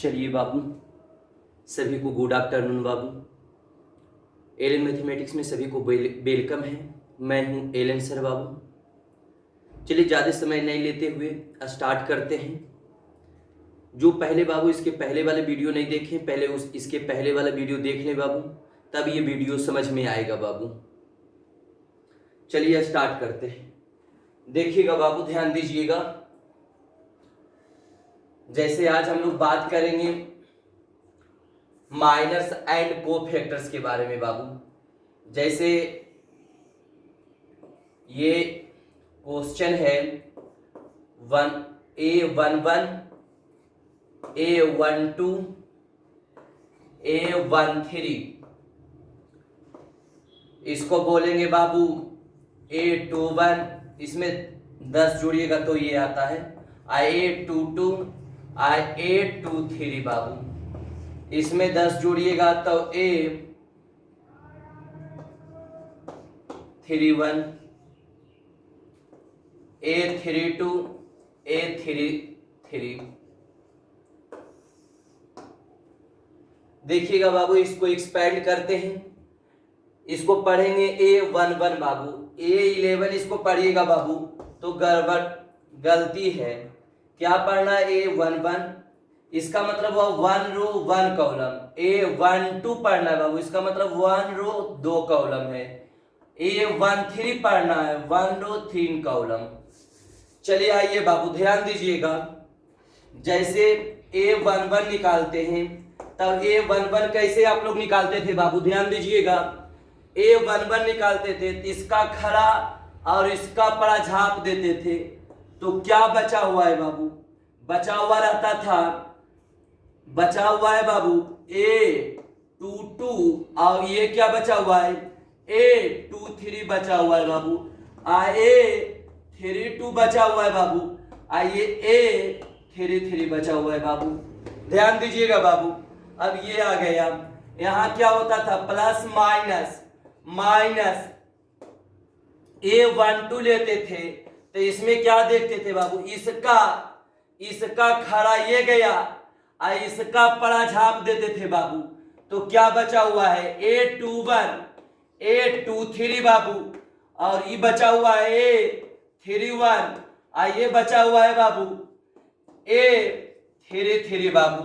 चलिए बाबू, सभी को गुड आफ्टरनून बाबू। एलन मैथमेटिक्स में सभी को वेलकम है। मैं हूं एलन सर बाबू। चलिए ज़्यादा समय नहीं लेते हुए स्टार्ट करते हैं। जो पहले बाबू इसके पहले वाले वीडियो नहीं देखे, पहले इसके पहले वाला वीडियो देख लें बाबू, तब ये वीडियो समझ में आएगा बाबू। चलिए स्टार्ट करते हैं। देखिएगा बाबू, ध्यान दीजिएगा। जैसे आज हम लोग बात करेंगे माइनर्स एंड कोफैक्टर्स के बारे में बाबू। जैसे ये क्वेश्चन है A11, A12, A13, इसको बोलेंगे बाबू A21। इसमें 10 जोड़िएगा तो ये आता है A22, A23 बाबू। इसमें 10 जोड़िएगा तो A31, A32, A33। देखिएगा बाबू, इसको एक्सपेंड करते हैं। इसको पढ़ेंगे A11 बाबू। A11 इसको पढ़िएगा बाबू तो गलती है। क्या पढ़ना है? A11, इसका मतलब हुआ 1 रो 1 कॉलम। A12 पढ़ना है बाबू, इसका मतलब 1 रो 2 कॉलम है। A13 पढ़ना है 1 रो 3 कॉलम। चलिए आइए बाबू, ध्यान दीजिएगा। जैसे A11 निकालते हैं, तब A11 कैसे आप लोग निकालते थे बाबू? ध्यान दीजिएगा। A11 निकालते थे तो इसका खड़ा और इसका पड़ा झाप देते थे, तो क्या बचा हुआ है बाबू? बचा हुआ रहता था, बचा हुआ है बाबू A22, और ये क्या बचा हुआ है? A23 बचा हुआ है बाबू। A32 बचा हुआ है बाबू। ये A33 बचा हुआ है बाबू। ध्यान दीजिएगा बाबू। अब ये आ गया, यहाँ क्या होता था? Plus minus minus. A12 लेते थे तो इसमें क्या देखते थे बाबू? इसका खड़ा ये गया और इसका पड़ा झाप देते थे बाबू, तो क्या बचा हुआ है? A21, A23 बाबू, और ये बचा हुआ है A31, और ये बचा हुआ है बाबू A33 बाबू।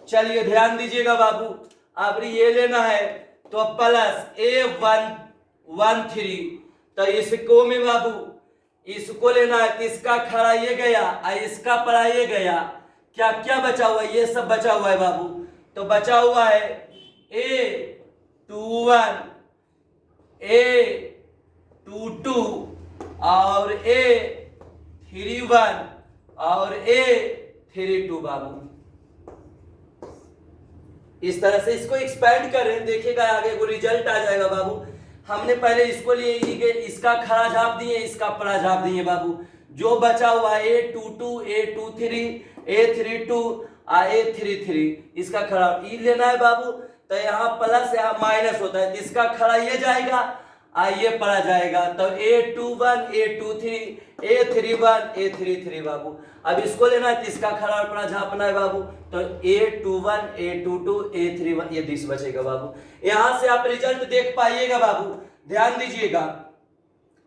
चलिए ध्यान दीजिएगा बाबू। अब ये लेना है तो प्लस A13, तो इसको में बाबू इसको लेना है तो इसका खड़ा ये गया और इसका पड़ा ये गया। क्या क्या बचा हुआ है? ये सब बचा हुआ है बाबू। तो बचा हुआ है A21, A22 और A31 और A32 बाबू। इस तरह से इसको एक्सपेंड कर रहे हैं। देखिएगा आगे को रिजल्ट आ जाएगा बाबू। हमने पहले इसको लिए, इसका खड़ा झाप दिए, इसका पड़ा झाप दिए बाबू। जो बचा हुआ है A22, A23, A32 और A33, इसका खड़ा ई लेना है बाबू। तो यहाँ प्लस यहाँ माइनस होता है, इसका खड़ा ये जाएगा और ये पड़ा जाएगा। तो A21, A23, A31, A33 बाबू। अब इसको लेना है तो इसका खड़ा और पड़ा झापना है बाबू। तो A21, A22, A31, ये 20 बचेगा बाबू। यहां से आप रिजल्ट देख पाइएगा बाबू। ध्यान दीजिएगा,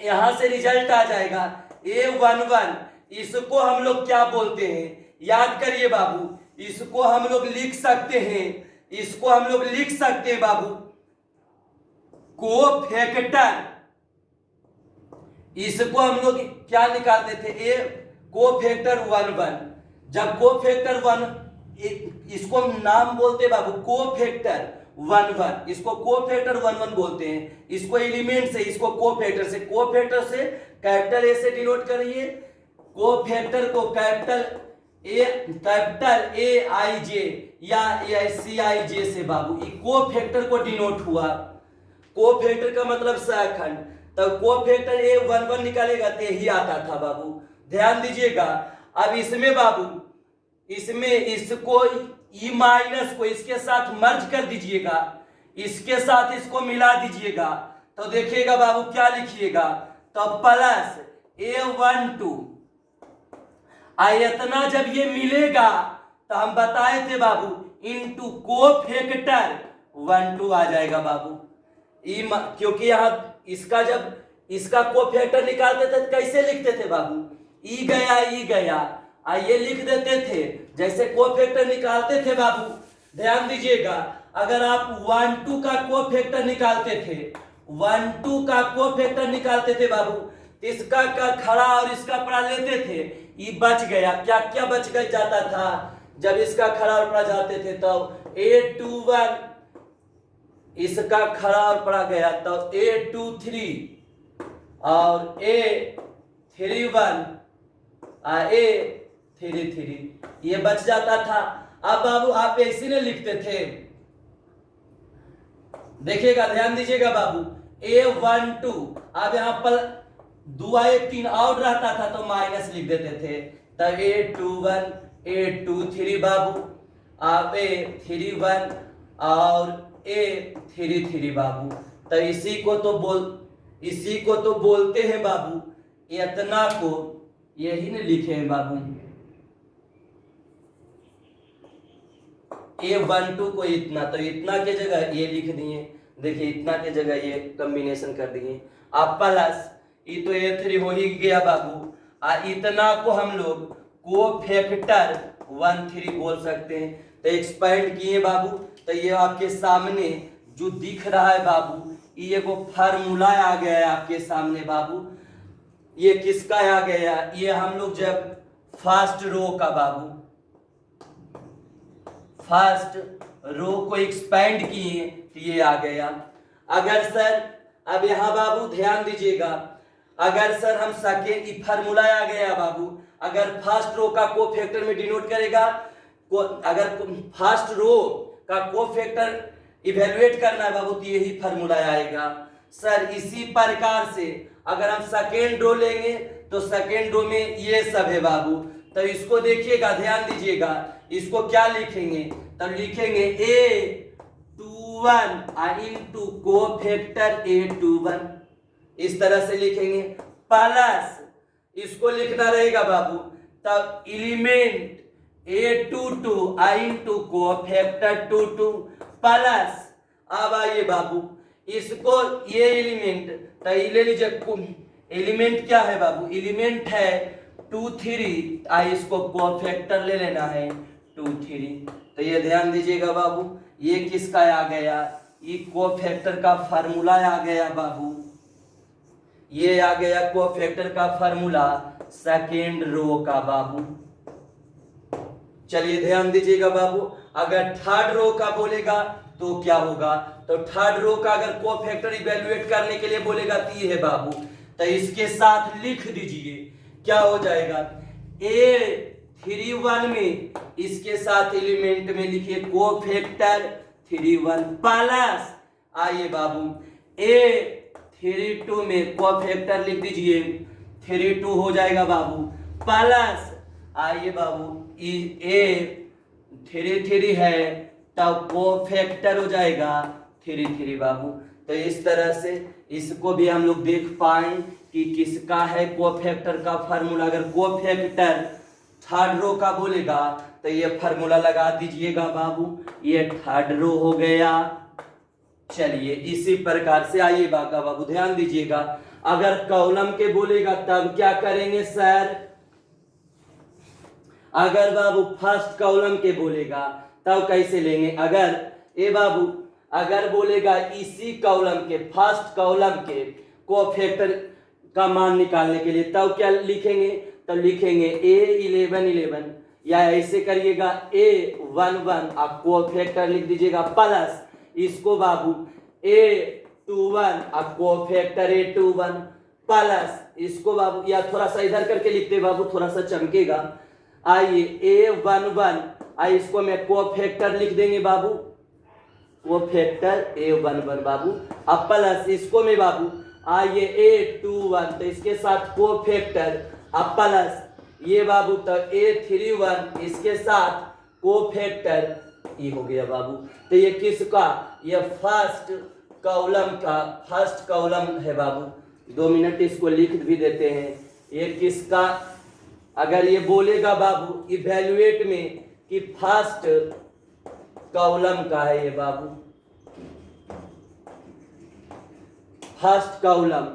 यहां से रिजल्ट आ जाएगा A11। इसको हम लोग क्या बोलते हैं? याद करिए बाबू। इसको हम लोग लिख सकते हैं, इसको हम लोग लिख सकते हैं बाबू कोफैक्टर। इसको हम लोग क्या निकालते थे? कोफैक्टर 11। जब कोफैक्टर 1, इसको नाम बोलते बाबू कोफैक्टर 11, इसको कोफैक्टर 11 बोलते हैं। इसको एलिमेंट से, इसको कोफैक्टर से, कोफैक्टर से कैपिटल ए से डिनोट करिए। कोफैक्टर को कैपिटल ए आई जे या CIJ से बाबू, ये कोफैक्टर को डिनोट हुआ। कोफैक्टर का मतलब सहखंड। तब कोफैक्टर A11 निकालेगा तो यही आता था बाबू। ध्यान दीजिएगा। अब इसमें बाबू, इसमें इसको ई माइनस को इसके साथ मर्ज कर दीजिएगा, इसके साथ इसको मिला दीजिएगा, तो देखिएगा बाबू क्या लिखिएगा? तो प्लस A12 इतना जब ये मिलेगा तो हम बताए थे बाबू इनटू कोफैक्टर 1 2 आ जाएगा बाबू। क्योंकि यहाँ इसका जब इसका कोफैक्टर निकालते थे कैसे लिखते थे बाबू, ई गया ये लिख देते थे जैसे कोफैक्टर निकालते थे बाबू। ध्यान दीजिएगा, अगर आप 1 2 का कोफैक्टर निकालते थे 1 2 का कोफैक्टर निकालते थे बाबू, इसका का खड़ा और इसका पड़ा लेते थे, ये बच गया। क्या क्या बच गया जाता था जब इसका खड़ा और पड़ा जाते थे, तो A21 इसका खड़ा और पड़ा गया तो A23 और A31 A33 ये बच जाता था। अब बाबू आप ऐसे नहीं लिखते थे, देखिएगा ध्यान दीजिएगा बाबू A12, अब यहाँ पर 2 3 और रहता था तो माइनस लिख देते थे, तब A21 A23 बाबू, अब A31 और A33 बाबू। तो इसी को तो बोलते हैं बाबू, इतना को यही ने लिखे हैं बाबू, A12 को इतना, तो इतना के जगह ये लिख दिए, देखिए इतना के जगह ये कॉम्बिनेशन कर दिए। अब प्लस ये तो A3 हो ही गया बाबू, इतना को हम लोग कोफैक्टर 1 3 बोल सकते हैं। तो एक्सपेंड किए बाबू, तो ये आपके सामने जो दिख रहा है बाबू, ये को फार्मूला आ गया है आपके सामने बाबू। ये किसका आ गया, ये हम लोग जब फर्स्ट रो का बाबू, फर्स्ट रो को एक्सपेंड किए तो ये आ गया। अगर सर अब यहाँ बाबू ध्यान दीजिएगा, अगर सर हम सेकेंड फार्मूला आ गया बाबू, अगर फर्स्ट रो का कोफैक्टर में डिनोट करेगा, अगर फर्स्ट रो का कोफैक्टर इवेलुएट करना है बाबू तो यही फार्मूला आएगा। सर इसी प्रकार से अगर हम सेकेंड रो लेंगे तो सेकेंड रो में ये सब है बाबू, तो इसको देखिएगा ध्यान दीजिएगा, इसको क्या लिखेंगे, तो लिखेंगे A21 इनटू कोफैक्टर A21, इस तरह से लिखेंगे। प्लस इसको लिखना रहेगा बाबू, तब element A22 into cofactor 22 plus, अब आइए बाबू इसको ये एलिमेंट तो ले लीजिए, एलिमेंट क्या है बाबू, एलिमेंट है 2 3, इसको कोफैक्टर ले लेना है 2 3। तो ये ध्यान दीजिएगा बाबू, ये किसका आ गया, ये कोफैक्टर का फार्मूला आ गया बाबू, ये आ गया कोफैक्टर का फार्मूला सेकेंड रो का बाबू। चलिए ध्यान दीजिएगा बाबू, अगर थर्ड रो का बोलेगा तो क्या होगा, तो थर्ड रो का अगर कोफैक्टर इवैल्यूएट करने के लिए बोलेगा तो ये है बाबू, तो इसके साथ लिख दीजिए क्या हो जाएगा, A31 में इसके साथ एलिमेंट में लिखिए कोफैक्टर 31 प्लस, आइए बाबू A32 में कोफैक्टर लिख दीजिए 32 हो जाएगा बाबू, प्लस आइए बाबू A33 है तब कोफैक्टर हो जाएगा 33 बाबू। तो इस तरह से इसको भी हम लोग देख पाए कि किसका है कोफैक्टर का फार्मूला। अगर कोफैक्टर थर्ड रो का बोलेगा तो ये फार्मूला लगा दीजिएगा बाबू, ये थर्ड रो हो गया। चलिए इसी प्रकार से आइए बाबू ध्यान दीजिएगा, अगर कॉलम के बोलेगा तब क्या करेंगे सर, अगर बाबू फर्स्ट कॉलम के बोलेगा तब कैसे लेंगे, अगर ए बाबू अगर बोलेगा इसी कॉलम के फर्स्ट कॉलम के कोफैक्टर का मान निकालने के लिए तब क्या लिखेंगे, तब लिखेंगे A11 या ऐसे करिएगा A11 आप कोफैक्टर लिख दीजिएगा प्लस इसको बाबू A21 आप कोफैक्टर A21 प्लस इसको बाबू, या थोड़ा सा इधर करके लिखते बाबू थोड़ा सा चमकेगा, आइए A11 इसको मैं कोफैक्टर लिख देंगे बाबू, कोफैक्टर A11 बाबू, अब प्लस इसको मैं बाबू आइए A21 तो इसके साथ कोफैक्टर, अब प्लस ये बाबू तो A31 इसके साथ कोफैक्टर, ये हो गया बाबू। तो ये किसका, ये फर्स्ट कॉलम है बाबू, 2 मिनट इसको लिख भी देते हैं, ये किसका, अगर ये बोलेगा बाबू इवैल्यूएट में कि फर्स्ट कॉलम का है ये बाबू, फर्स्ट कॉलम।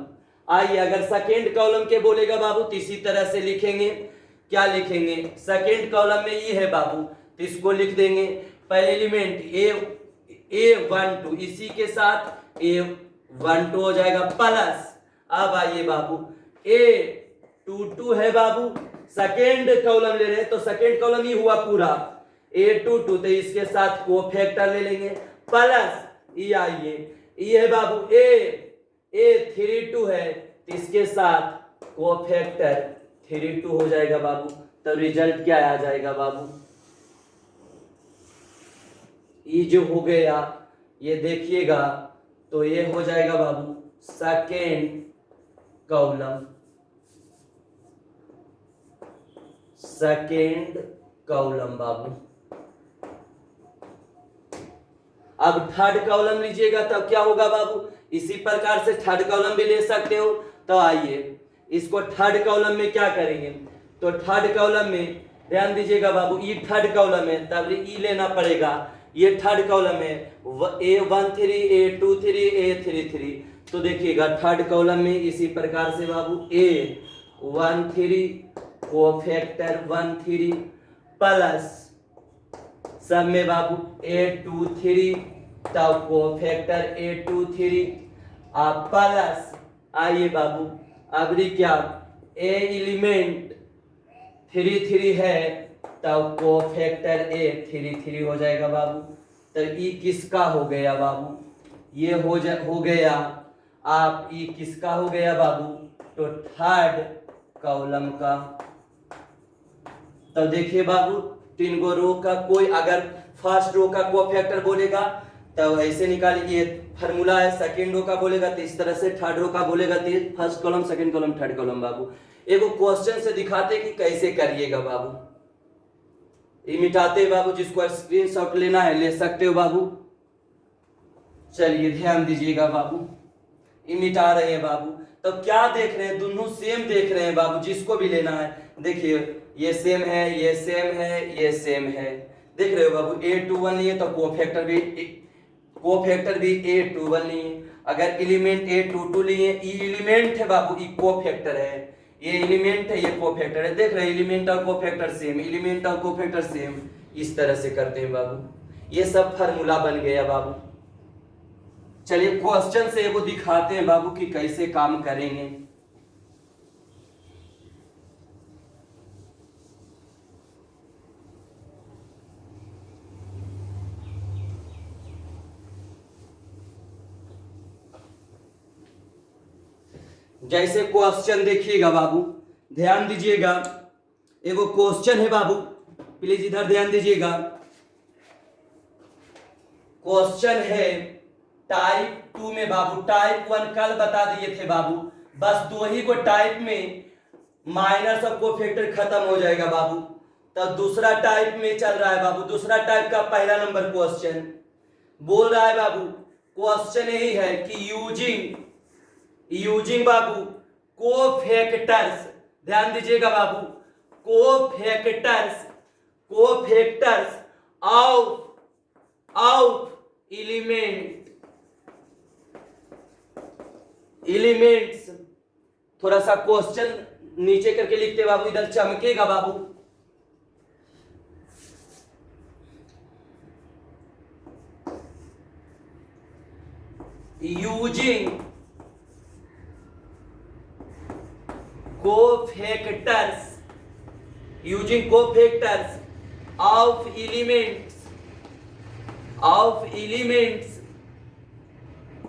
आइए अगर सेकेंड कॉलम के बोलेगा बाबू तो इसी तरह से लिखेंगे। क्या लिखेंगे? सेकेंड कॉलम में ये है बाबू तो इसको लिख देंगे। पहले एलिमेंट A12 इसी के साथ A12 हो जाएगा प्लस। अब आइए बाबू A22 है बाबू, सेकेंड कॉलम ले रहे हैं तो सेकेंड कॉलम ही हुआ पूरा A22 तो इसके साथ कोफैक्टर ले लेंगे प्लस। ये आइए ये है बाबू A32 है तो इसके साथ कोफैक्टर 32 हो जाएगा बाबू। तो रिजल्ट क्या आ जाएगा बाबू? ये जो हो गया ये देखिएगा तो ये हो जाएगा बाबू सेकेंड कॉलम, सेकेंड कॉलम बाबू। अब थर्ड कॉलम लीजिएगा तब क्या होगा बाबू? इसी प्रकार से थर्ड कॉलम भी ले सकते हो। तो आइए इसको थर्ड कॉलम में क्या करेंगे? तो थर्ड कॉलम में ध्यान दीजिएगा बाबू, ये थर्ड कॉलम है तब ई लेना पड़ेगा। ये थर्ड कॉलम है A13 A23 A33 तो देखिएगा थर्ड कॉलम में इसी प्रकार से बाबू A13 कोफैक्टर 13 प्लस सब में बाबू A23 तब कोफैक्टर A23 आप प्लस। आइए बाबू अब क्या A एलिमेंट 33 है तब कोफैक्टर A33 हो जाएगा बाबू। तो ई किसका हो गया बाबू? ये हो गया आप ई किसका हो गया बाबू? तो थर्ड कॉलम का। तो देखिए बाबू तीन गो रो का कोई अगर फर्स्ट रो का कोफैक्टर बोलेगा तो ऐसे निकालिए, फार्मूला है। सेकंड रो का बोलेगा तो इस तरह से, थर्ड रो का बोलेगा तो first column second column third column बाबू। एगो क्वेश्चन से दिखाते कि कैसे करिएगा बाबू। ये मिटाते बाबू, जिसको स्क्रीनशॉट लेना है ले सकते हो बाबू। चलिए ध्यान दीजिएगा बाबू, ये मिटा रहे हैं बाबू। तो क्या देख रहे हैं? दोनों सेम देख रहे हैं बाबू, जिसको भी लेना है। देखिए ये सेम है, ये सेम है, ये सेम है, देख रहे हो बाबू। A21 नहीं है तो कोफैक्टर भी A21 नहीं है। अगर एलिमेंट A22 लिए, ये एलिमेंट है बाबू, ये कोफैक्टर है, ये एलिमेंट है, ये कोफैक्टर है। देख रहे हैं एलिमेंट और कोफैक्टर सेम, एलिमेंट और कोफैक्टर सेम। इस तरह से करते हैं बाबू। ये सब फार्मूला बन गया बाबू। चलिए क्वेश्चन से वो दिखाते हैं बाबू कि कैसे काम करेंगे। जैसे क्वेश्चन देखिएगा बाबू, ध्यान दीजिएगा। एगो क्वेश्चन है बाबू, प्लीज इधर ध्यान दीजिएगा। क्वेश्चन है टाइप 2 में बाबू। टाइप 1 कल बता दिए थे बाबू, बस दो ही को टाइप में माइनस और कोफैक्टर खत्म हो जाएगा बाबू। तो दूसरा टाइप में चल रहा है बाबू। दूसरा टाइप का पहला नंबर क्वेश्चन बोल रहा है बाबू। क्वेश्चन यही है कि यूजिंग बाबू कोफैक्टर्स, ध्यान दीजिएगा बाबू, कोफैक्टर्स ऑफ एलिमेंट्स। थोड़ा सा क्वेश्चन नीचे करके लिखते बाबू, इधर चमकेगा बाबू। Using cofactors of elements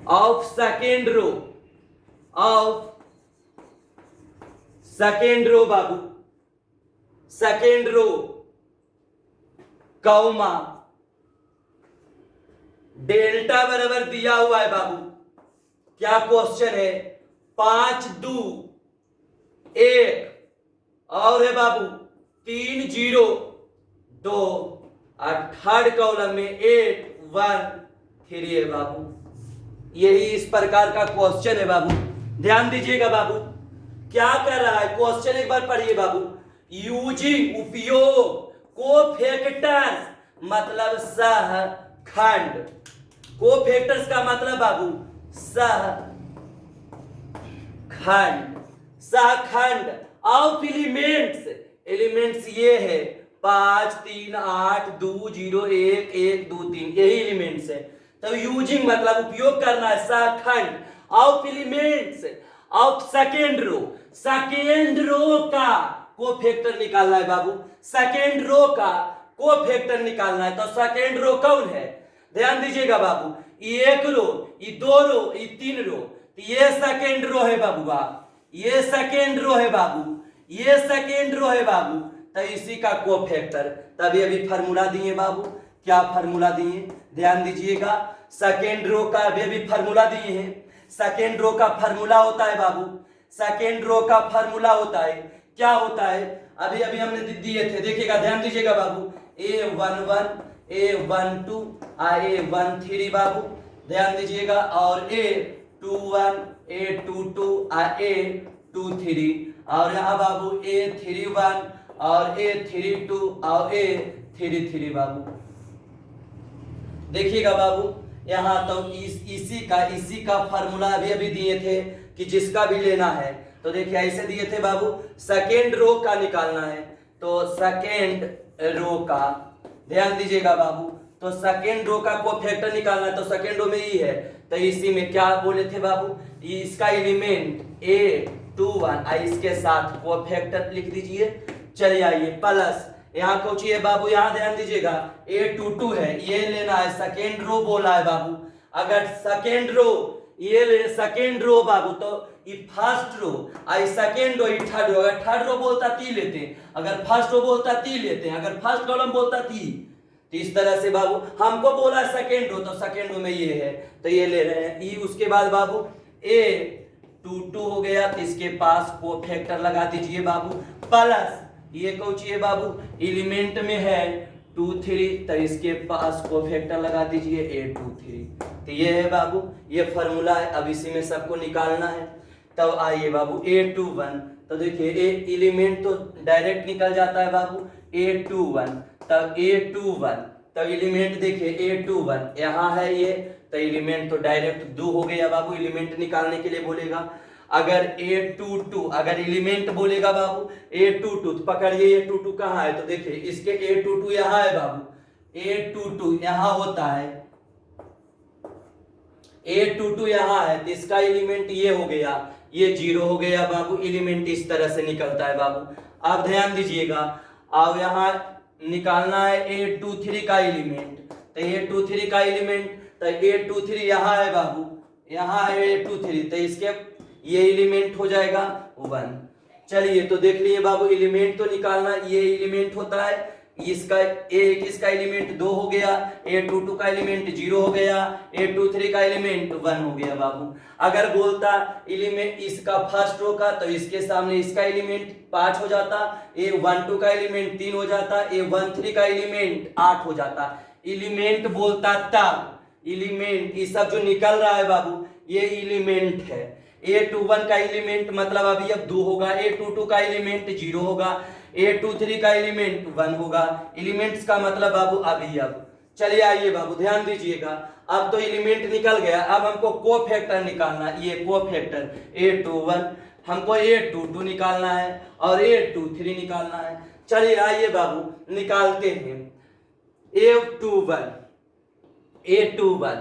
of second row बाबू, सेकेंड रो कॉमा डेल्टा बराबर दिया हुआ है बाबू। क्या क्वेश्चन है? 5 2 1 और है बाबू 3 0 2 और थर्ड कॉलम में 8 1 3 है बाबू। यही इस प्रकार का क्वेश्चन है बाबू। ध्यान दीजिएगा बाबू, क्या कर रहा है क्वेश्चन एक बार पढ़िए बाबू। यूजिंग उपयोग कोफैक्टर्स मतलब सहखंड, कोफैक्टर्स का मतलब बाबू सहखंड, सहखंड ऑफ एलिमेंट्स, एलिमेंट्स ये है 5 3 8 2 0 1 1 2 3, यही एलिमेंट्स है। तो यूजिंग मतलब उपयोग करना है, सहखंड of elements of second row, second row का कोफैक्टर निकालना है बाबू, सेकेंड रो का कोफैक्टर निकालना है। तो सेकेंड रो कौन है, ध्यान दीजिएगा बाबू, ये एक रो, ये दो रो, ये तीन रो, तो ये सेकेंड रो है बाबूआ, ये सेकेंड रो है बाबू, ये सेकेंड रो है बाबू। तो इसी का कोफैक्टर, तभी अभी फार्मूला दिए बाबू, क्या फार्मूला दिए ध्यान दीजिएगा, सेकेंड रो का अभी फार्मूला दिए हैं। सेकेंड रो का फार्मूला होता है बाबू, सेकेंड रो का फार्मूला होता है, क्या होता है, अभी अभी हमने दिए थे, देखिएगा ध्यान दीजिएगा बाबू, A11 A12 A13 बाबू ध्यान दीजिएगा, और A21 A22 A23, और यहाँ बाबू A31 और A32 और A33 बाबू। देखिएगा बाबू यहाँ तो इसी का फार्मूला अभी अभी दिए थे कि जिसका भी लेना है, तो देखिए ऐसे दिए थे बाबू, सेकेंड रो का निकालना है, तो सेकेंड रो का ध्यान दीजिएगा बाबू, तो सेकेंड रो का कोफैक्टर निकालना है, तो सेकेंड रो में ही है, तो इसी में क्या बोले थे बाबू, इसका एलिमेंट A21 इसके साथ कोफैक्टर लिख दीजिए। चलिए आइए प्लस यहाँ को चाहिए बाबू, यहाँ ध्यान दीजिएगा A22 है, ये लेना है, सेकेंड रो बोला है बाबू, अगर सेकेंड रो ये ले सेकेंड रो बाबू, तो ये फर्स्ट रो आई सेकेंड रो, ये थर्ड रो, अगर थर्ड रो बोलता ती लेते हैं, अगर फर्स्ट रो बोलता ती लेते हैं, अगर फर्स्ट कॉलम बोलता ती, तो इस तरह से बाबू हमको बोला सेकेंड रो, तो सेकेंड रो में ये है, तो ये ले रहे हैं। उसके बाद बाबू A22 हो गया, तो इसके पास कोफैक्टर लगा दीजिए बाबू, प्लस ये कौन चाहिए बाबू, एलिमेंट में है 2 3, तो इसके पास कोफैक्टर लगा दीजिए A23, तो ये है बाबू, ये फार्मूला है, अब इसी में सबको निकालना है। तब आइए बाबू A21, तो देखिए एलिमेंट तो डायरेक्ट निकल जाता है बाबू, A21, तब A21, तब एलिमेंट देखिए A21 यहाँ है ये, तो एलिमेंट तो डायरेक्ट 2 हो गया बाबू, एलिमेंट निकालने के लिए बोलेगा। अगर A22 अगर एलिमेंट बोलेगा बाबू A22, तो पकड़िए A22 कहाँ है, तो देखिए इसके A22 यहाँ है बाबू, A22 यहाँ होता है, A22 यहाँ है, तो इसका एलिमेंट ये हो गया, ये 0 हो गया बाबू, एलिमेंट इस तरह से निकलता है बाबू। अब ध्यान दीजिएगा, अब यहाँ निकालना है A23 का एलिमेंट, तो A23 का एलिमेंट, तो A23 यहाँ है बाबू, यहाँ है A23, तो इसके ये एलिमेंट हो जाएगा 1। चलिए तो देख लिए बाबू, एलिमेंट तो निकालना, ये एलिमेंट होता है, इसका इसका एलिमेंट 2 हो गया, A22 का एलिमेंट 0 हो गया, A23 का एलिमेंट 1 हो गया बाबू। अगर बोलता एलिमेंट इसका फर्स्ट रो का, तो इसके सामने इसका एलिमेंट 5 हो जाता, A12 का एलिमेंट 3 हो जाता, A13 का एलिमेंट 8 हो जाता। एलिमेंट बोलता तब, एलिमेंट ये सब जो निकल रहा है बाबू ये एलिमेंट है। A21 का एलिमेंट मतलब अभी अब 2 होगा, A22 का एलिमेंट 0 होगा, A23 का एलिमेंट 1 होगा। एलिमेंट्स का मतलब बाबू अभी अब। चलिए आइए बाबू ध्यान दीजिएगा, अब तो एलिमेंट निकल गया, अब हमको कोफैक्टर निकालना, ये कोफैक्टर A21, हमको A22 निकालना है और A23 निकालना है। चलिए आइए बाबू निकालते हैं A21,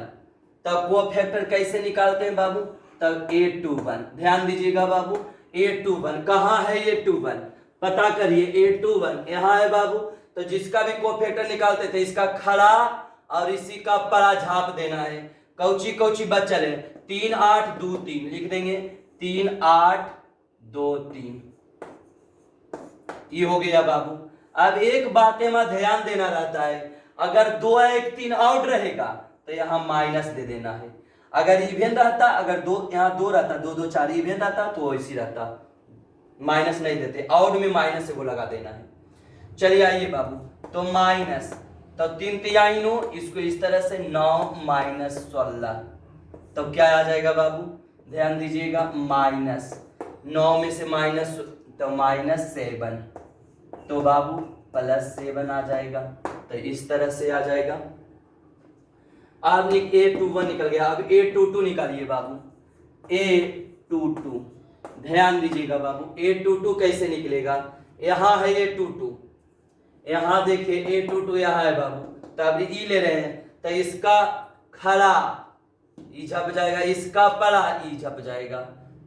तब कोफैक्टर कैसे निकालते हैं बाबू, तब A21 ध्यान दीजिएगा बाबू, A21 कहाँ है, A21 पता करिए, A21 यहाँ है बाबू, तो जिसका भी कोफैक्टर निकालते थे इसका खड़ा और इसी का परा झाप देना है। कौची कौची बचल है, 3 8 2 3 लिख देंगे, 3 8 2 3, ये हो गया बाबू। अब एक बात में ध्यान देना रहता है, अगर 2 1 3 आउट रहेगा तो यहाँ माइनस दे देना है, अगर इवेन रहता, अगर 2 यहाँ 2 रहता, 2 2 4 इवेन रहता तो ऐसी रहता, माइनस नहीं देते, आउट में माइनस को लगा देना है। चलिए आइए बाबू, तो माइनस, तो 3 3 9, इसको इस तरह से 9 माइनस 16, तो क्या आ जाएगा बाबू, ध्यान दीजिएगा, माइनस 9 में से माइनस, तो -7, तो बाबू +7 आ जाएगा। तो इस तरह से आ जाएगा। अब A21 निकल गया। अब A22 निकालिए बाबू। A22 ध्यान दीजिएगा बाबू, A22 कैसे निकलेगा? यहाँ है A22, यहाँ देखिए A22 यहाँ है बाबू, तो अब ई ले रहे हैं, तो इसका खड़ा ई झप जाएगा, इसका पड़ा ई झप जाएगा।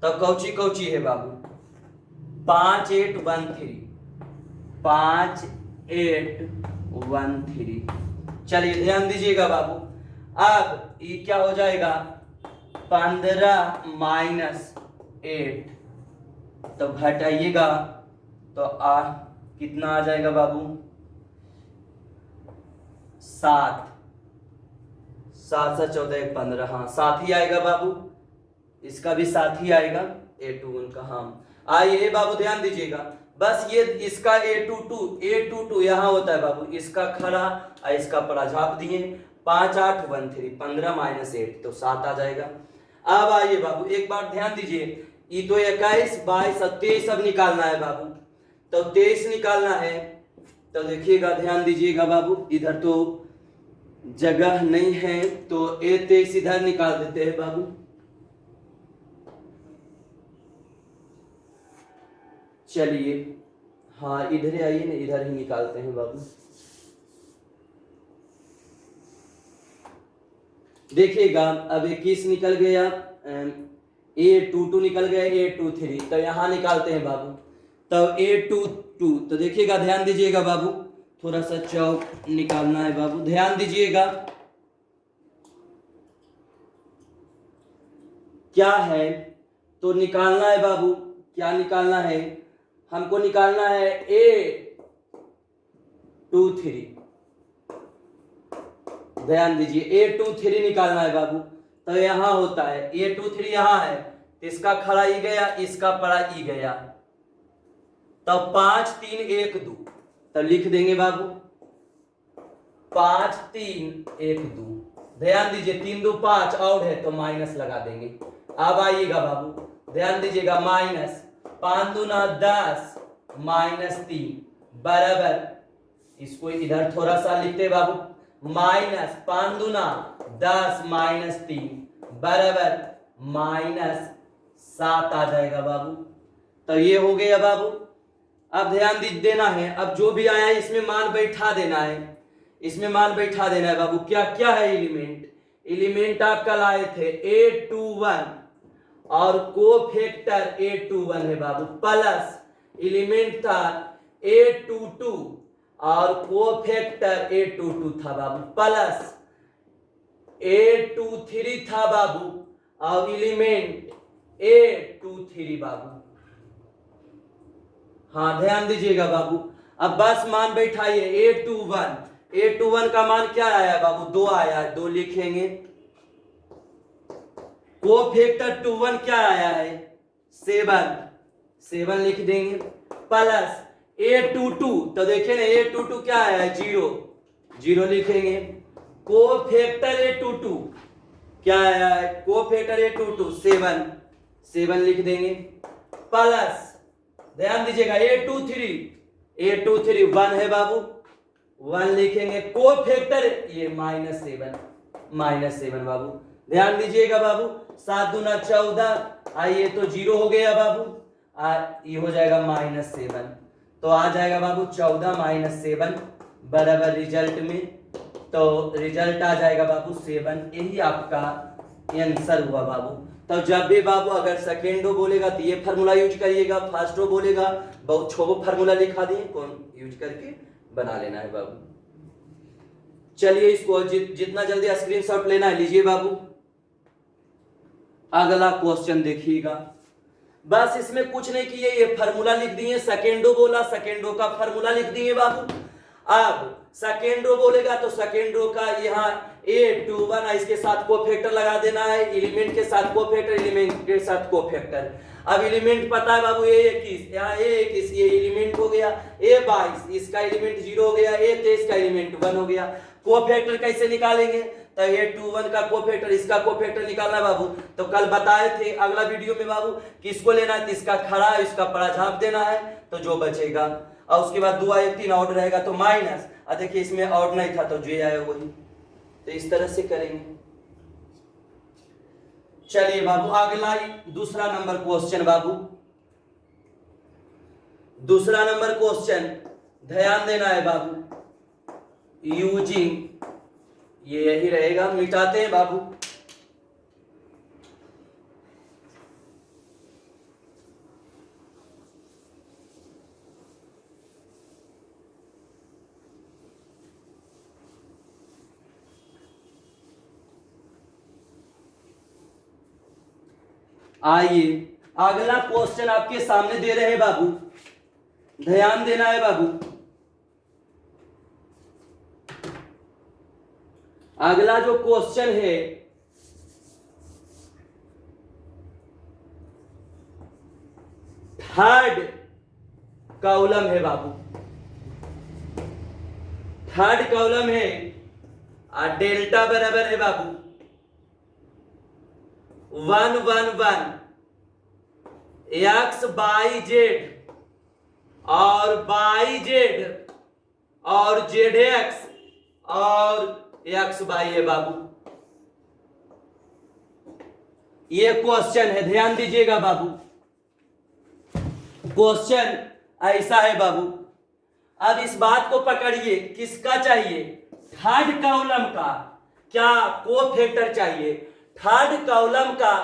तो कौची कौची है बाबू? 5 8 1 3, 5 8 1 3। चलिए ध्यान दीजिएगा बाबू। अब ये क्या हो जाएगा? 15 - 8, तो घटाइएगा तो कितना आ जाएगा बाबू? 7 7 से 14 15, हाँ 7 ही आएगा बाबू। इसका भी 7 ही आएगा A21 का। हाँ आइए बाबू ध्यान दीजिएगा, बस ये इसका A22 यहाँ होता है बाबू, इसका खड़ा और इसका पड़ा झाप दिए। 5 8 1 3, 15 - 8, तो 7 आ जाएगा। अब आइए बाबू एक बार ध्यान दीजिए, ये तो 21 22 और 23 सब निकालना है बाबू। तो 23 निकालना है, तो देखिएगा ध्यान दीजिएगा बाबू, इधर तो जगह नहीं है, तो A23 इधर निकाल देते हैं बाबू। चलिए हाँ इधर ही आइए ना, इधर ही निकालते हैं बाबू। देखिएगा अब 21 निकल गया, A22 निकल गया, A23, तो यहाँ निकालते हैं बाबू। तो A22, तो देखिएगा ध्यान दीजिएगा बाबू, थोड़ा सा चौक निकालना है बाबू, ध्यान दीजिएगा। क्या है तो निकालना है बाबू, क्या निकालना है? हमको निकालना है A23, ध्यान दीजिए A23 निकालना है बाबू। तो यहाँ होता है A23 यहाँ है, इसका खड़ा ई गया, इसका पड़ा ई गया, तो 5 3 1 2, तो लिख देंगे बाबू 5 3 1 2। ध्यान दीजिए 3 2 5 और है तो माइनस लगा देंगे। अब आइएगा बाबू ध्यान दीजिएगा, माइनस 5 2 10 -3 बराबर, इसको इधर थोड़ा सा लिखते बाबू, माइनस 5 2 10 -3 बराबर -7 आ जाएगा बाबू। तो ये हो गया बाबू। अब ध्यान देना है, अब जो भी आया इसमें मान बैठा देना है, इसमें मान बैठा देना है बाबू। क्या क्या है एलिमेंट? एलिमेंट आपका लाए थे A21 और कोफैक्टर A21 है बाबू, प्लस एलिमेंट था A22 और कोफैक्टर A22 था बाबू, प्लस A23 था बाबू और एलिमेंट A23 बाबू। हाँ ध्यान दीजिएगा बाबू। अब बस मान बैठाइए A21 का मान क्या आया बाबू? 2 आया, 2 लिखेंगे। कोफैक्टर 21 क्या आया है? 7 लिख देंगे, प्लस A22, तो देखिए ना A22 क्या आया है? 0 लिखेंगे। कोफैक्टर A22 क्या आया है? कोफैक्टर A22 7 लिख देंगे, प्लस ध्यान दीजिएगा A23 1 है बाबू, 1 लिखेंगे। कोफैक्टर ये -7 बाबू, ध्यान दीजिएगा बाबू। 7 दूना 14, आइए तो 0 हो गया बाबू, ये हो जाएगा -7, तो आ जाएगा बाबू 14 - 7 बराबर रिजल्ट में, तो रिजल्ट आ जाएगा बाबू 7। यही आपका आंसर हुआ बाबू। तो जब भी बाबू अगर सेकेंड रो बोलेगा तो ये फार्मूला यूज करिएगा, फर्स्ट रो बोलेगा बहुत छोटो फार्मूला लिखा दिए, कौन यूज करके बना लेना है बाबू। चलिए इसको जितना जल्दी स्क्रीनशॉट लेना है लीजिए बाबू। अगला क्वेश्चन देखिएगा, बस इसमें कुछ नहीं किए, ये फार्मूला लिख दिए, सेकेंड रो बोला, सेकेंड रो का फार्मूला लिख दिए बाबू। अब सेकेंड रो बोलेगा तो सेकेंड रो का यहाँ A21 इसके साथ कोफैक्टर लगा देना है, एलिमेंट के साथ कोफैक्टर, एलिमेंट के साथ कोफैक्टर। अब एलिमेंट पता है बाबू A21, यहाँ A21 ये एलिमेंट हो गया, A22 इसका एलिमेंट 0 हो गया, A23 का एलिमेंट 1 हो गया। कोफैक्टर कैसे निकालेंगे? तो A21 का कोफैक्टर, इसका कोफैक्टर निकालना बाबू। तो कल बताए थे अगला वीडियो में बाबू, किसको लेना है? इसका खड़ा, इसका पड़ा झाप देना है, तो जो बचेगा। और उसके बाद 2 आए 3 ऑड रहेगा तो माइनस, और देखिए इसमें ऑड नहीं था तो जे आया वही। तो इस तरह से करेंगे। चलिए बाबू अगला दूसरा नंबर क्वेश्चन बाबू, दूसरा नंबर क्वेश्चन ध्यान देना है बाबू। यूजिंग, ये यही रहेगा, मिटाते हैं बाबू। आइए अगला क्वेश्चन आपके सामने दे रहे हैं बाबू, ध्यान देना है बाबू। अगला जो क्वेश्चन है थर्ड कॉलम है बाबू, थर्ड कॉलम है और डेल्टा बराबर है बाबू 1 1 1 एक्स बाई जेड और बाई जेड और जेड एक्स और एक्स बाई है बाबू। ये क्वेश्चन है, ध्यान दीजिएगा बाबू। क्वेश्चन ऐसा है बाबू, अब इस बात को पकड़िए, किसका चाहिए? थर्ड कॉलम का क्या कोफैक्टर चाहिए, थर्ड कॉलम का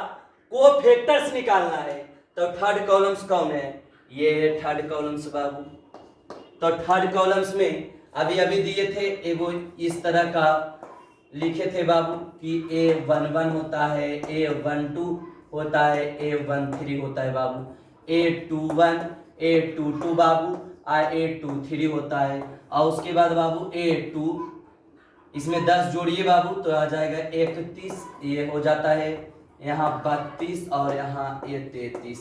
कोफैक्टर्स निकालना है। तो थर्ड कॉलम्स कौन है? ये है थर्ड कॉलम्स बाबू। तो थर्ड कॉलम्स में अभी अभी दिए थे, एगो इस तरह का लिखे थे बाबू कि A11 होता है, A12 होता है, A13 होता है बाबू, A21 A22 बाबू और A23 होता है। और उसके बाद बाबू A2, इसमें 10 जोड़िए बाबू तो आ जाएगा 31, ये हो जाता है यहाँ 32 और यहाँ ये 33।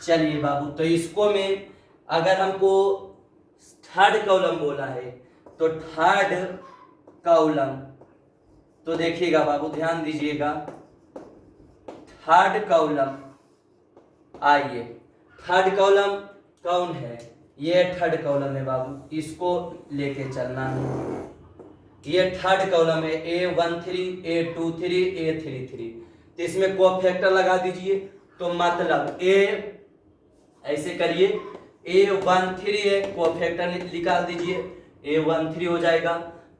चलिए बाबू, तो इसको में अगर हमको थर्ड कॉलम बोला है तो थर्ड कॉलम, तो देखिएगा बाबू ध्यान दीजिएगा, थर्ड कॉलम, आइए थर्ड कॉलम कौन है? ये थर्ड कॉलम है बाबू, इसको लेके चलना है। ये थर्ड कॉलम है A13 A23 A33। तो इसमें कोफैक्टर लगा दीजिए, तो मतलब A ऐसे करिए, A13 है, कोफैक्टर निकाल दीजिए, A13 हो जाएगा,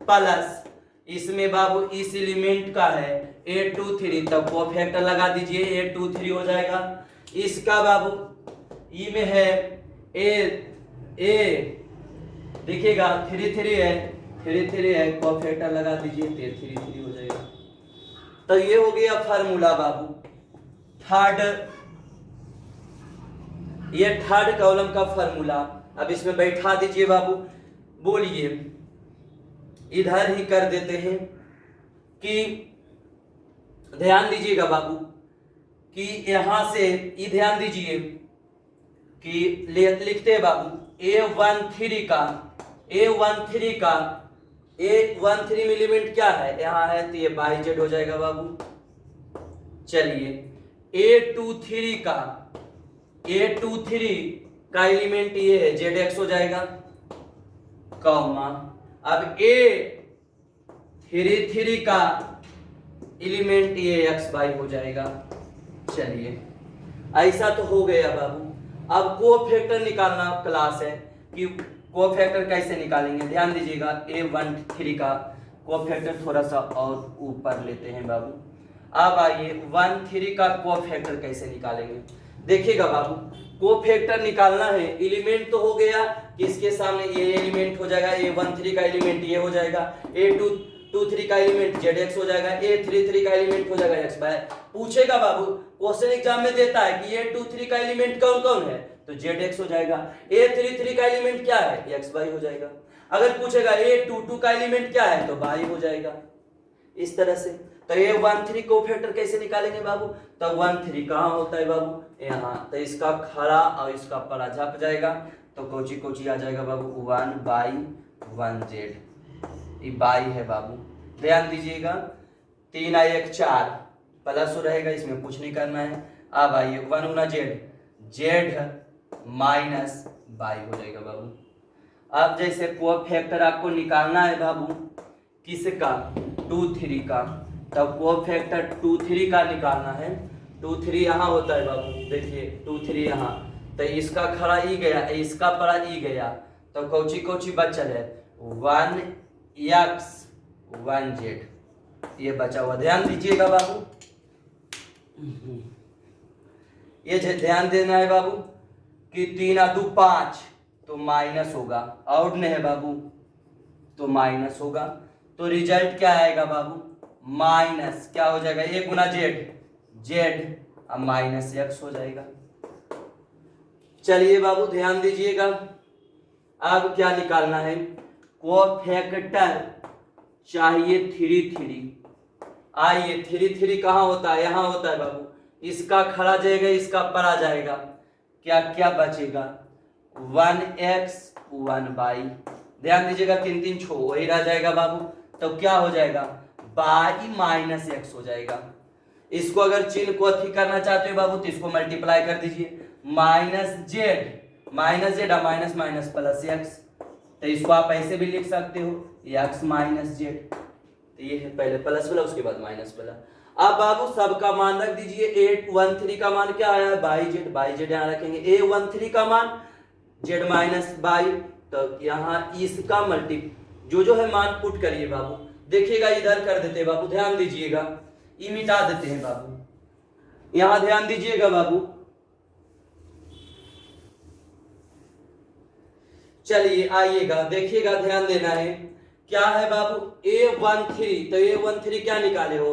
प्लस इसमें बाबू इस एलिमेंट का है A23, तब कोफैक्टर लगा दीजिए, A23 हो जाएगा। इसका बाबू ई में है A देखिएगा 33 है, 33 है, कोफैक्टर लगा दीजिए, 33 हो जाएगा। तो ये हो गया फार्मूला बाबू थर्ड, ये थर्ड कॉलम का फार्मूला। अब इसमें बैठा दीजिए बाबू, बोलिए, इधर ही कर देते हैं कि ध्यान दीजिएगा बाबू कि यहां से ये ध्यान दीजिए कि लिखते हैं बाबू A13 का, A13 का A13 में एलिमेंट क्या है? यहाँ है, तो ये बाई जेड हो जाएगा बाबू। चलिए A23 का, A23 का एलिमेंट ये है, जेड एक्स हो जाएगा, कॉमा। अब A33 का एलिमेंट ये एक्स बाई हो जाएगा। चलिए ऐसा तो हो गया बाबू। अब कोफैक्टर निकालना क्लास है कि कोफैक्टर कैसे निकालेंगे, ध्यान दीजिएगा। A13 का कोफैक्टर थोड़ा सा और ऊपर लेते हैं बाबू। अब आइए 13 का कोफैक्टर कैसे निकालेंगे, देखिएगा बाबू। कोफैक्टर निकालना है, एलिमेंट तो हो गया कि इसके सामने ये एलिमेंट हो जाएगा, A13 का एलिमेंट ये हो जाएगा, A23 का एलिमेंट जेड एक्स हो जाएगा, A33 का एलिमेंट हो जाएगा एक्स बाय। पूछेगा बाबू, क्वेश्चन एग्जाम में देता है कि A23 का एलिमेंट कौन कौन है, तो जेड एक्स हो जाएगा। A33 का एलिमेंट क्या है, एक्स बाई हो जाएगा। अगर पूछेगा A22 का एलिमेंट क्या है, तो बाई हो जाएगा। इस तरह से तो A13 कोफैक्टर कैसे निकालेंगे बाबू? तो 13 कहाँ होता है बाबू? यहाँ। तो इसका खड़ा और इसका परा झप जाएगा, तो कोची कोची आ जाएगा बाबू 1/1z, ये बाई है बाबू। ध्यान दीजिएगा, 3 आई 1 4 प्लस रहेगा, इसमें कुछ नहीं करना है। अब आइए 1 गुना जेड, जेड माइनस बाई हो जाएगा बाबू। अब जैसे कोफैक्टर आपको निकालना है बाबू किसका, 2 3 का, तब कोफैक्टर 2 3 का निकालना है। 2 3 यहाँ होता है बाबू, देखिए 2 3 यहाँ, तो इसका खड़ा ई गया, इसका पड़ा ई गया, तो कौची कौची बचल है 1x 1z, ये बचा हुआ ध्यान दीजिएगा बाबू। ये ध्यान देना है बाबू कि 3 आ 2 5, तो माइनस होगा, आउट नहीं है बाबू तो माइनस होगा, तो रिजल्ट क्या आएगा बाबू, माइनस क्या हो जाएगा, ए गुना जेड, जेड अब माइनस एक्स हो जाएगा। चलिए बाबू ध्यान दीजिएगा, अब क्या निकालना है, कोफैक्टर चाहिए 3 3। आइए 3 3 कहाँ होता है, यहाँ होता है बाबू, इसका खड़ा जाएगा, इसका पड़ा जाएगा, क्या क्या बचेगा 1x 1y, ध्यान दीजिएगा 3 3 छो वही रह जाएगा बाबू, तो क्या हो जाएगा बाई माइनस एक्स हो जाएगा। इसको अगर चिन्ह को अथी करना चाहते हो बाबू तो इसको मल्टीप्लाई कर दीजिए, minus Z minus minus plus x, तो इसको आप ऐसे भी लिख सकते हो एक्स माइनस जेड, तो ये है पहले प्लस वाला उसके बाद माइनस वाला। अब बाबू सबका मान रख दीजिए, 813 का मान क्या आया है बाई जेड यहाँ रखेंगे, a13 का मान जेड माइनस बाई, तो यहाँ इसका मल्टी जो है मान पुट करिए बाबू, देखिएगा इधर कर देते हैं बाबू, ध्यान दीजिएगा, ई मिटा देते हैं बाबू, यहां ध्यान दीजिएगा बाबू। चलिए आइएगा देखिएगा, ध्यान देना है, क्या है बाबू a13, तो a13 क्या निकाले हो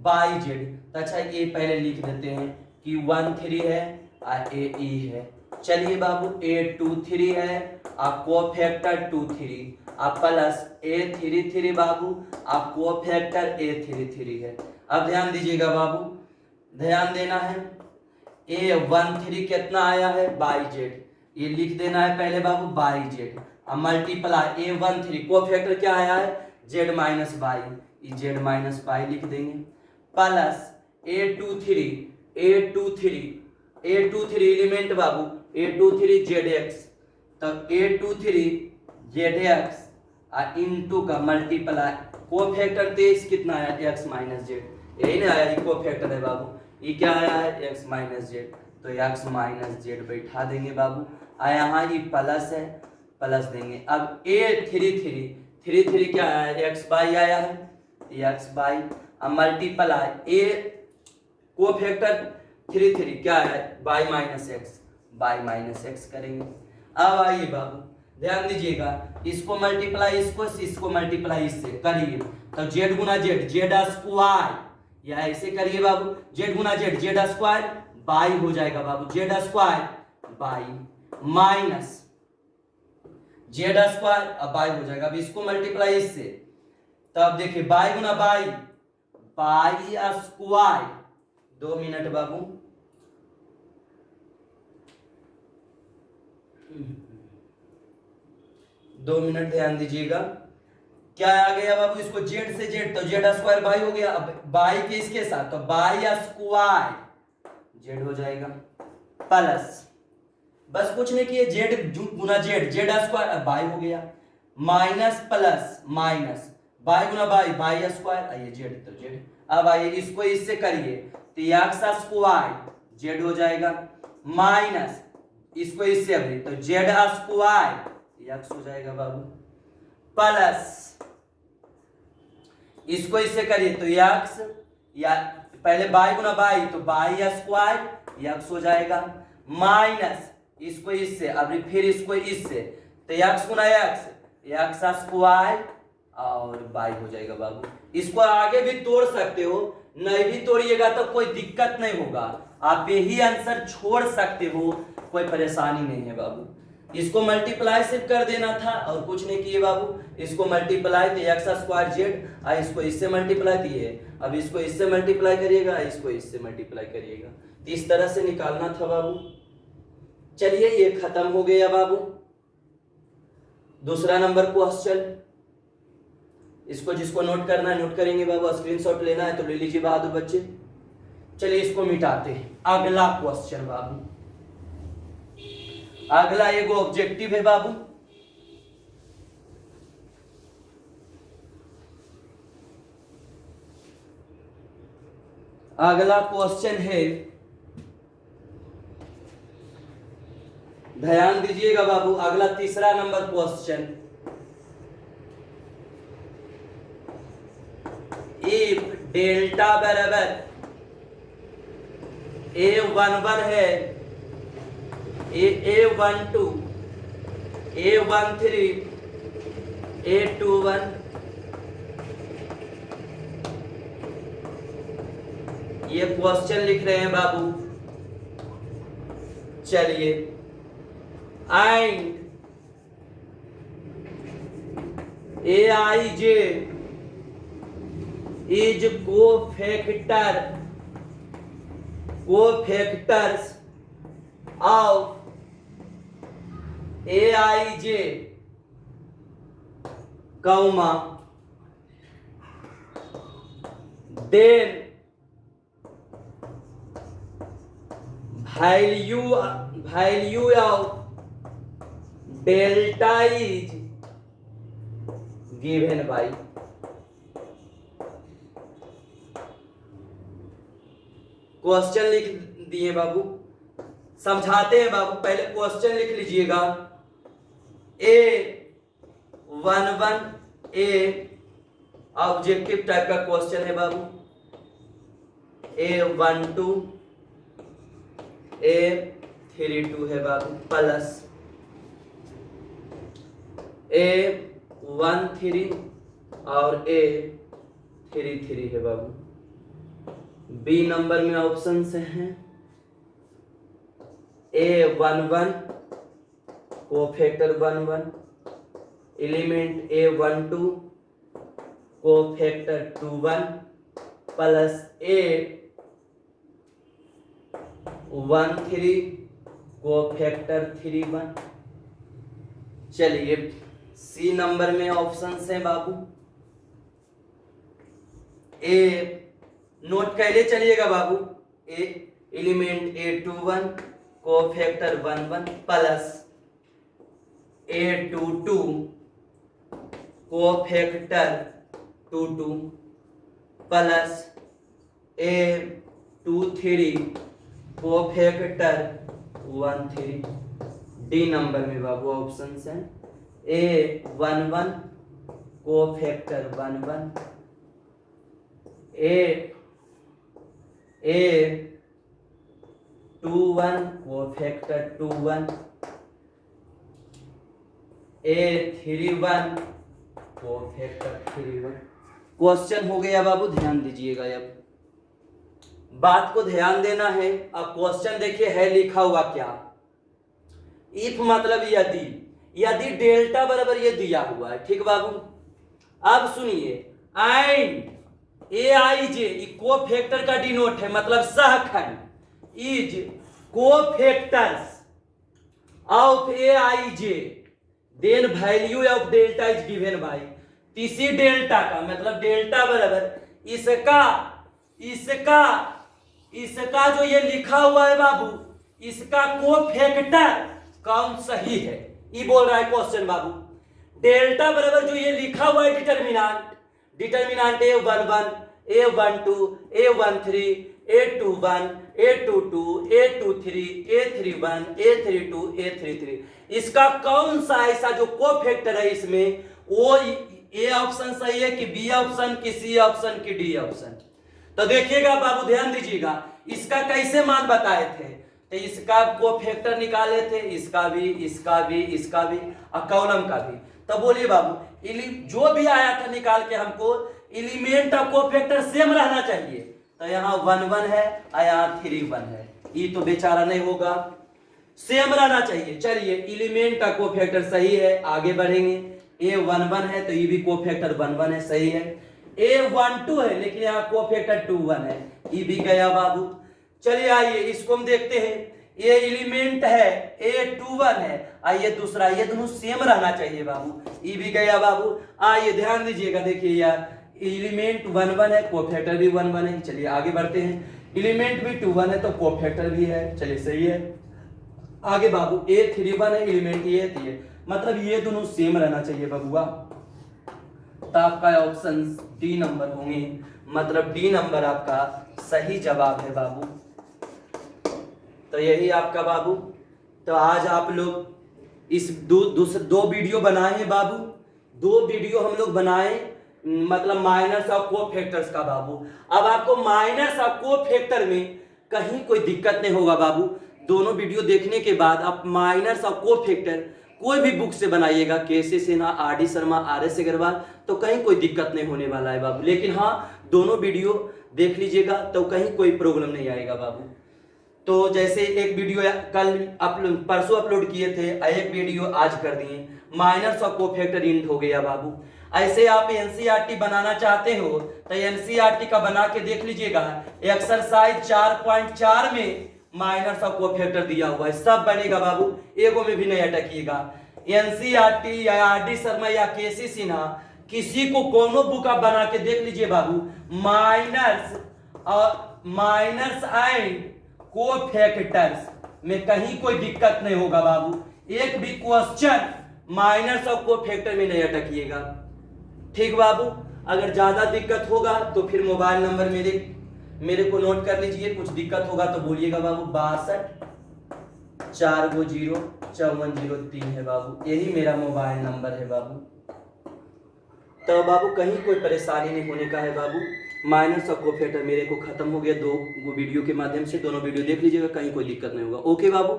बाई जेड, अच्छा ये पहले लिख देते हैं कि 13 है और ए ई है। चलिए बाबू a23 है और कोफैक्टर 2 3 और प्लस a33 बाबू और कोफैक्टर a33 है। अब ध्यान दीजिएगा बाबू, ध्यान देना है, a13 कितना आया है बाई जेड, ये लिख देना है पहले बाबू बाई जेड, और मल्टीप्लाई a13 कोफैक्टर क्या आया है Z minus by, Z minus by लिख देंगे, प्लस a23 एलिमेंट बाबू a23 जेड तो a23 जेड और इनटू का मल्टीप्लाई कोफैक्टर 23 कितना आया x माइनस जेड, यही ना आया, कोफैक्टर है बाबू, ये क्या आया है x माइनस जेड, तो x माइनस जेड बैठा देंगे बाबू, और यहाँ ये प्लस है प्लस देंगे। अब a33 क्या आया है x बाई आया है, x बाई अब मल्टीप्लाई a कोफैक्टर 3 क्या है बाई माइनस एक्स करेंगे। अब आइए बाबू ध्यान दीजिएगा, इसको मल्टीप्लाई इसको मल्टीप्लाई इससे करिए, तो जेड गुना जेड स्क्वायर, या ऐसे करिए बाबू जेड गुना जेड स्क्वायर बाई हो जाएगा बाबू, z square y minus z square अब बाई हो जाएगा। अब इसको मल्टीप्लाई इससे, तो अब देखिए बाई गुना बाई स्क्वायर, 2 मिनट बाबू, दो मिनट ध्यान दीजिएगा, क्या आ गया बाबू, इसको जेड से जेड तो जेड स्क्वायर बाई हो गया, अब बाई के इसके साथ तो बाई स्क्वायर जेड हो जाएगा, प्लस बस कुछ नहीं किए जेड गुना जेड स्क्वायर बाई हो गया, माइनस प्लस माइनस बाई गुना बाई स्क्वायर, ये जेड तो जेड। अब आइए इसको इससे करिए तो एक्स स्क्वायर जेड हो जाएगा, माइनस इसको इससे अभी तो जेड स्क्वायर एक्स हो जाएगा बाबू, प्लस इसको इससे करिए तो एक्स, या पहले बाई गुना बाई तो बाई स्क्वायर एक्स हो जाएगा, माइनस इसको इससे अभी फिर इसको इससे तो एक्स गुना एक्स स्क्वायर और बाई हो जाएगा बाबू। इसको आगे भी तोड़ सकते हो, नहीं भी तोड़िएगा तो कोई दिक्कत नहीं होगा, आप यही आंसर छोड़ सकते हो, कोई परेशानी नहीं है बाबू। इसको मल्टीप्लाई सिर्फ कर देना था और कुछ नहीं किए बाबू, इसको मल्टीप्लाई तो एक्स स्क्वायर जेड, इसको इससे मल्टीप्लाई किए, अब इसको इससे मल्टीप्लाई करिएगा, इसको इससे मल्टीप्लाई करिएगा, तो इस तरह से निकालना था बाबू। चलिए ये खत्म हो गया बाबू। दूसरा नंबर क्वेश्चन, इसको जिसको नोट करना है नोट करेंगे बाबू, स्क्रीनशॉट लेना है तो ले लीजिए बहादुर बच्चे। चलिए इसको मिटाते हैं, अगला क्वेश्चन बाबू, अगला एगो ऑब्जेक्टिव है बाबू। अगला क्वेश्चन है, ध्यान दीजिएगा बाबू, अगला तीसरा नंबर क्वेश्चन, इफ डेल्टा बराबर A11 है, A12, A13, A21, ये क्वेश्चन लिख रहे हैं बाबू। चलिए, and Aij is cofactors of Aij, comma, then value of delta is given by। Question लिख दिए बाबू, समझाते हैं बाबू। पहले क्वेश्चन लिख लीजिएगा। A11 ए ऑब्जेक्टिव टाइप का क्वेश्चन है बाबू। A12 A32 है बाबू, प्लस A13 और A33 है बाबू। बी नंबर में ऑप्शन से हैं A11 cofactor 11, element A12 cofactor 21 plus A13 cofactor 31। चलिए, सी नंबर में ऑप्शन है बाबू। ए नोट कैले चलिएगा बाबू। Element A21 cofactor 11 plus A22 cofactor 22 plus A23 cofactor 13। D number में बाबू ऑप्शन है A11 cofactor 11, A21 cofactor 21, A31 cofactor 31। Question हो गया बाबू, ध्यान दीजिएगा। अब बात को ध्यान देना है। अब क्वेश्चन देखिए है लिखा हुआ क्या। इफ मतलब यदि डेल्टा बराबर ये दिया हुआ है, ठीक बाबू। अब सुनिए, एंड Aij कोफैक्टर का डिनोट है, मतलब सहखंड, is cofactors of Aij, then value of delta is given by. इसी डेल्टा का मतलब डेल्टा बराबर इसका जो ये लिखा हुआ है बाबू, इसका कोफैक्टर कौन सही है, ये बोल रहा है क्वेश्चन बाबू। डेल्टा बराबर जो ये लिखा हुआ है determinant A11 A12 A13 A21 A22 A23 A31 A32 A33, इसका कौन सा ऐसा जो कोफैक्टर है इसमें, वो ए ऑप्शन सही है कि बी ऑप्शन की सी ऑप्शन की डी ऑप्शन। तो देखिएगा बाबू, ध्यान दीजिएगा। इसका कैसे मान बताए थे, तो इसका कोफैक्टर निकाले थे, इसका भी और कॉलम का भी। तो बोलिए बाबू, जो भी आया था निकाल के हमको एलिमेंट ऑफ कोफैक्टर सेम रहना चाहिए। तो यहाँ 11 है और यहाँ 31 है, ये तो बेचारा नहीं होगा, सेम रहना चाहिए। चलिए, एलिमेंट ऑफ कोफैक्टर सही है, आगे बढ़ेंगे। A11 है तो ये भी कोफैक्टर 11 है, सही है। A12 है लेकिन यहाँ कोफैक्टर 21 है, ये भी गया बाबू। चलिए आइए इसको हम देखते हैं। ये एलिमेंट है A21 है और ये दूसरा, ये दोनों सेम रहना चाहिए बाबू, ये भी गया बाबू। आइए ध्यान दीजिएगा, देखिए यार, एलिमेंट 11 है, कोफैक्टर भी 11 है। चलिए आगे बढ़ते हैं। एलिमेंट भी 21 है तो कोफैक्टर भी है, चलिए सही है। आगे बाबू A31 है, एलिमेंट ये है, मतलब ये दोनों सेम रहना चाहिए बबुआ। तो आपका ऑप्शन डी नंबर होंगे, मतलब डी नंबर आपका सही जवाब है बाबू। तो यही आपका बाबू। तो आज आप लोग इस दो वीडियो बनाए हैं बाबू, 2 वीडियो हम लोग बनाए, मतलब माइनर्स और कोफैक्टर्स का बाबू। अब आपको माइनर्स और कोफैक्टर में कहीं कोई दिक्कत नहीं होगा बाबू। दोनों वीडियो देखने के बाद आप माइनर्स और कोफैक्टर कोई भी बुक से बनाइएगा, KC Sinha, R D Sharma, R S Agarwal, तो कहीं कोई दिक्कत नहीं होने वाला है बाबू। लेकिन हाँ, दोनों वीडियो देख लीजिएगा तो कहीं कोई प्रॉब्लम नहीं आएगा बाबू। तो जैसे एक वीडियो कल परसों अपलोड किए थे, एक वीडियो आज कर दिए, माइनर्स और कोफैक्टर इंड हो गया बाबू। ऐसे आप एनसीईआरटी बनाना चाहते हो तो एनसीईआरटी का बना के देख लीजिएगा। एक्सरसाइज 4.4 में माइनर्स और कोफैक्टर दिया हुआ है, सब बनेगा बाबू, एगो में भी नहीं अटकिएगा। एनसीईआरटी या आर डी शर्मा या केसी सिन्हा, किसी को कोनो बुक आप बना के देख लीजिए बाबू, माइनर्स एंड कोफैक्टर्स में कहीं कोई दिक्कत नहीं होगा बाबू। एक भी क्वेश्चन माइनर्स और कोफैक्टर में नहीं अटकिएगा, ठीक बाबू। अगर ज्यादा दिक्कत होगा तो फिर मोबाइल नंबर मेरे को नोट कर लीजिए, कुछ दिक्कत होगा तो बोलिएगा बाबू। 62 450 5403 है बाबू, यही मेरा मोबाइल नंबर है बाबू। तो बाबू कहीं कोई परेशानी नहीं होने का है बाबू। माइनर्स और कोफैक्टर मेरे को खत्म हो गया 2 वीडियो के माध्यम से, दोनों वीडियो देख लीजिएगा, कहीं कोई दिक्कत नहीं होगा। ओके बाबू।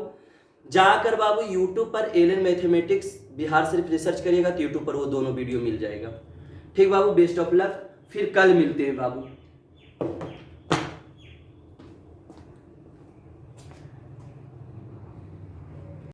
जाकर बाबू यूट्यूब पर एलन मैथमेटिक्स बिहार सिर्फ रिसर्च करिएगा तो यूट्यूब पर वो दोनों वीडियो मिल जाएगा, ठीक बाबू। बेस्ट ऑफ लक, फिर कल मिलते हैं बाबू।